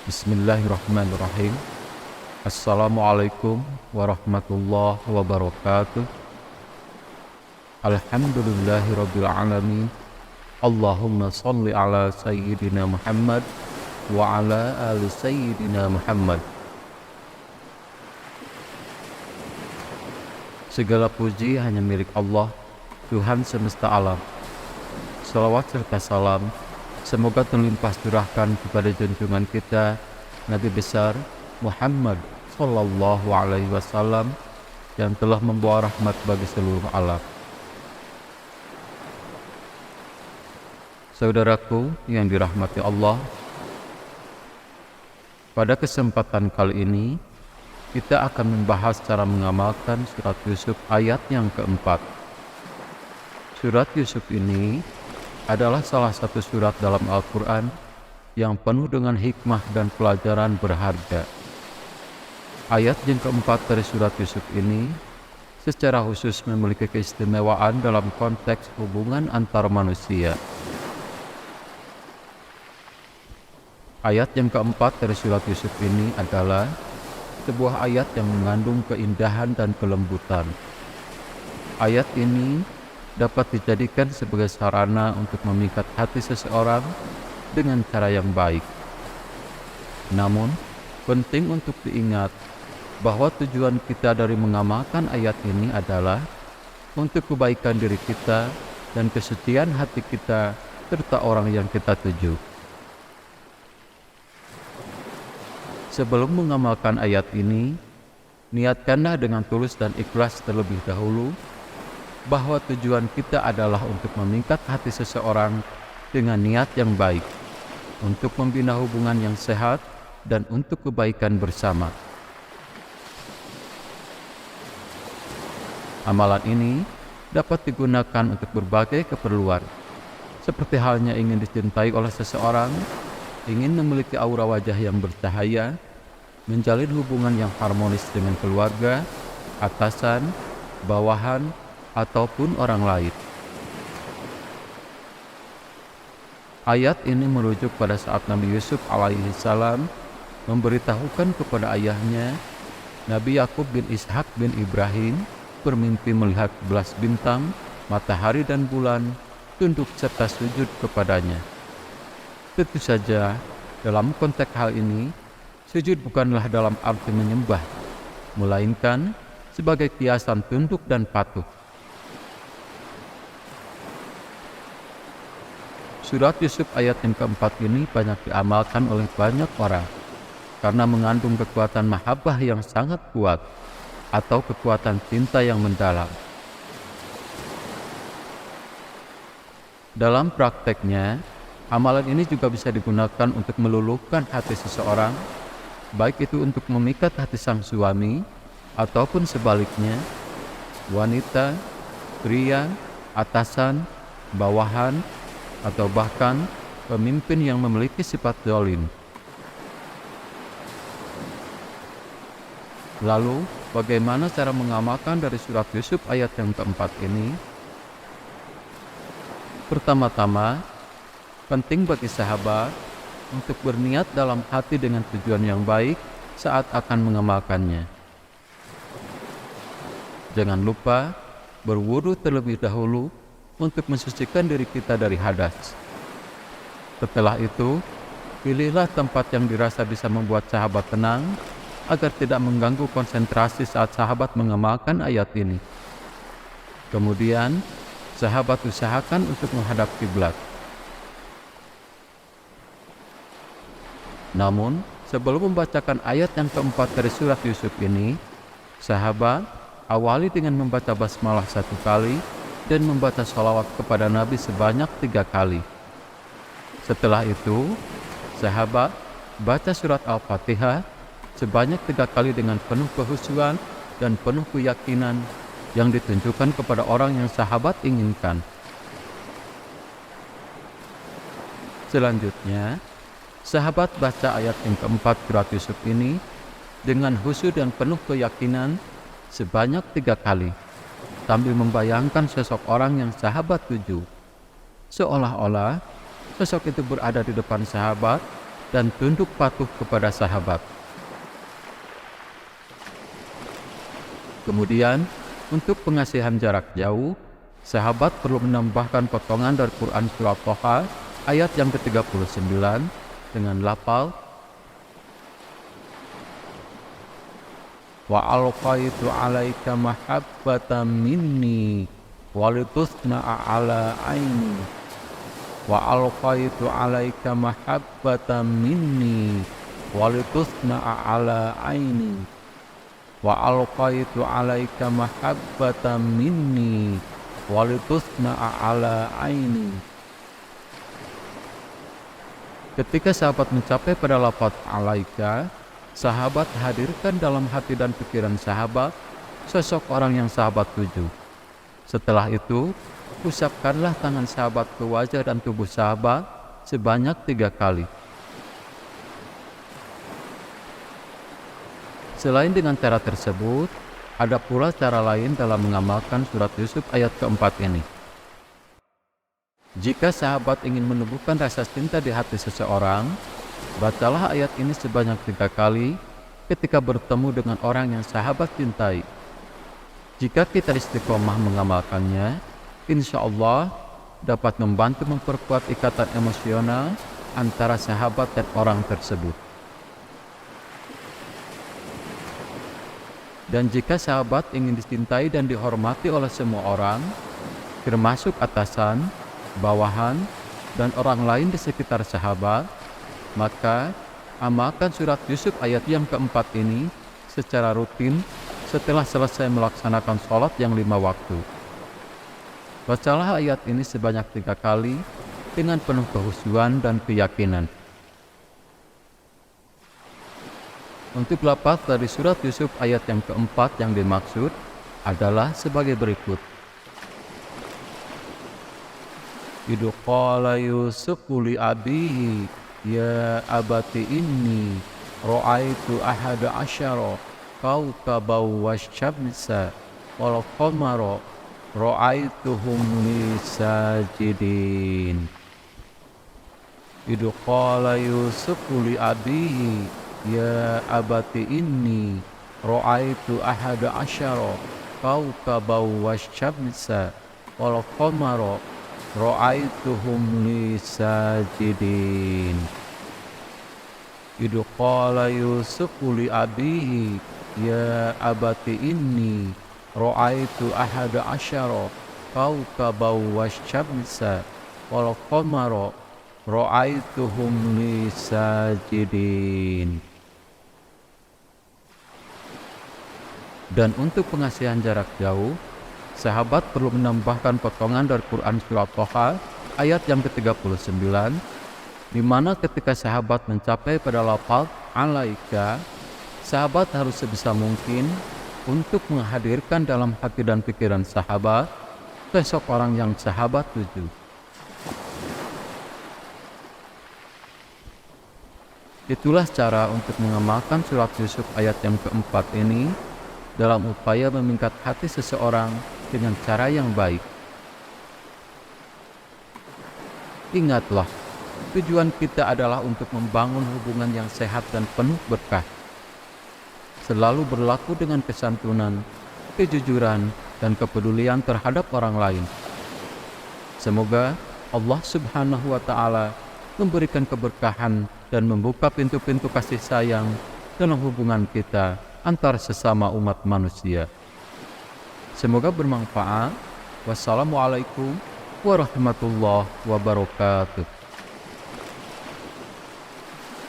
Bismillahirrahmanirrahim. Assalamualaikum warahmatullahi wabarakatuh. Alhamdulillahirabbil alamin. Allahumma shalli ala sayyidina Muhammad wa ala ali sayyidina Muhammad. Segala puji hanya milik Allah, Tuhan semesta alam. Salawat serta salam semoga terlimpah curahkan kepada junjungan kita Nabi besar Muhammad Sallallahu Alaihi Wasallam yang telah membawa rahmat bagi seluruh alam. Saudaraku yang dirahmati Allah, pada kesempatan kali ini kita akan membahas cara mengamalkan surat Yusuf ayat yang keempat. Surat Yusuf ini adalah salah satu surat dalam Al-Quran yang penuh dengan hikmah dan pelajaran berharga. Ayat yang keempat dari surat Yusuf ini secara khusus memiliki keistimewaan dalam konteks hubungan antar manusia. Ayat yang keempat dari surat Yusuf ini adalah sebuah ayat yang mengandung keindahan dan kelembutan. Ayat ini dapat dijadikan sebagai sarana untuk memikat hati seseorang dengan cara yang baik. Namun, penting untuk diingat bahwa tujuan kita dari mengamalkan ayat ini adalah untuk kebaikan diri kita dan kesucian hati kita serta orang yang kita tuju. Sebelum mengamalkan ayat ini, niatkanlah dengan tulus dan ikhlas terlebih dahulu bahwa tujuan kita adalah untuk memikat hati seseorang dengan niat yang baik, untuk membina hubungan yang sehat, dan untuk kebaikan bersama. Amalan ini dapat digunakan untuk berbagai keperluan, seperti halnya ingin dicintai oleh seseorang, ingin memiliki aura wajah yang bercahaya, menjalin hubungan yang harmonis dengan keluarga, atasan, bawahan, ataupun orang lain. Ayat ini merujuk pada saat Nabi Yusuf alaihissalam memberitahukan kepada ayahnya, Nabi Yakub bin Ishak bin Ibrahim, bermimpi melihat 11 bintang, matahari dan bulan tunduk serta sujud kepadanya. Tentu saja, dalam konteks hal ini, sujud bukanlah dalam arti menyembah, melainkan sebagai kiasan tunduk dan patuh. Surat Yusuf ayat yang keempat ini banyak diamalkan oleh banyak orang karena mengandung kekuatan mahabbah yang sangat kuat atau kekuatan cinta yang mendalam. Dalam prakteknya, amalan ini juga bisa digunakan untuk meluluhkan hati seseorang, baik itu untuk memikat hati sang suami ataupun sebaliknya, wanita, pria, atasan, bawahan, atau bahkan pemimpin yang memiliki sifat zalim. Lalu, bagaimana cara mengamalkan dari surat Yusuf ayat yang keempat ini? Pertama-tama, penting bagi sahabat untuk berniat dalam hati dengan tujuan yang baik saat akan mengamalkannya. Jangan lupa berwudu terlebih dahulu untuk mensucikan diri kita dari hadas. Setelah itu, pilihlah tempat yang dirasa bisa membuat sahabat tenang agar tidak mengganggu konsentrasi saat sahabat mengamalkan ayat ini. Kemudian, sahabat usahakan untuk menghadap kiblat. Namun, sebelum membacakan ayat yang keempat dari surat Yusuf ini, sahabat awali dengan membaca basmalah 1 kali dan membaca sholawat kepada Nabi sebanyak 3 kali. Setelah itu, sahabat baca surat Al-Fatihah sebanyak 3 kali dengan penuh kehusuan dan penuh keyakinan yang ditunjukkan kepada orang yang sahabat inginkan. Selanjutnya, sahabat baca ayat yang keempat surat Yusuf ini dengan khusyuk dan penuh keyakinan sebanyak 3 kali, sambil membayangkan sosok orang yang sahabat tuju. Seolah-olah sosok itu berada di depan sahabat dan tunduk patuh kepada sahabat. Kemudian, untuk pengasihan jarak jauh, sahabat perlu menambahkan potongan dari Quran Surat Thaha ayat yang ke-39 dengan lafal wa alqaitu alaika mahabbatan minni walitusna'a ala aini wa alqaitu alaika mahabbatan minni walitusna'a ala aini wa alqaitu alaika mahabbatan minni walitusna'a ala aini. Ketika sahabat mencapai pada lafaz alaika, sahabat hadirkan dalam hati dan pikiran sahabat sosok orang yang sahabat tuju. Setelah itu, usapkanlah tangan sahabat ke wajah dan tubuh sahabat sebanyak 3 kali. Selain dengan cara tersebut, ada pula cara lain dalam mengamalkan surat Yusuf ayat keempat ini. Jika sahabat ingin menumbuhkan rasa cinta di hati seseorang, bacalah ayat ini sebanyak 3 kali ketika bertemu dengan orang yang sahabat cintai. Jika kita istiqomah mengamalkannya, insya Allah dapat membantu memperkuat ikatan emosional antara sahabat dan orang tersebut. Dan jika sahabat ingin dicintai dan dihormati oleh semua orang, termasuk atasan, bawahan, dan orang lain di sekitar sahabat, maka amalkan surat Yusuf ayat yang keempat ini secara rutin setelah selesai melaksanakan sholat yang 5 waktu. Bacalah ayat ini sebanyak 3 kali dengan penuh kehusuan dan keyakinan. Untuk lafaz dari surat Yusuf ayat yang keempat yang dimaksud adalah sebagai berikut. Idh qala Yusufu li abihi ya abati inni ra'aitu ahada asyara kawkaban wasyamsa wal qamara ra'aituhum li sajidin. Idh qala Yusufu li abihi ya abati inni ra'aitu ahada asyara kawkaban wasyamsa wal qamara ra'aituhum li sajidin. Idh qala Yusufu li abihi ya abati inni ra'aitu ahada asyara kawkaban wasyamsa wal qamara ra'aituhum li sajidin. Dan untuk pengasihan jarak jauh, sahabat perlu menambahkan potongan dari Quran Surat Thaha ayat yang ke-39, di mana ketika sahabat mencapai pada lafaz alaika, sahabat harus sebisa mungkin untuk menghadirkan dalam hati dan pikiran sahabat sosok orang yang sahabat tuju. Itulah cara untuk mengamalkan surat Yusuf ayat yang keempat ini dalam upaya memingkat hati seseorang dengan cara yang baik. Ingatlah, tujuan kita adalah untuk membangun hubungan yang sehat dan penuh berkah. Selalu berlaku dengan kesantunan, kejujuran, dan kepedulian terhadap orang lain. Semoga Allah Subhanahu wa Ta'ala memberikan keberkahan dan membuka pintu-pintu kasih sayang dalam hubungan kita antar sesama umat manusia. Semoga bermanfaat. Wassalamualaikum warahmatullahi wabarakatuh.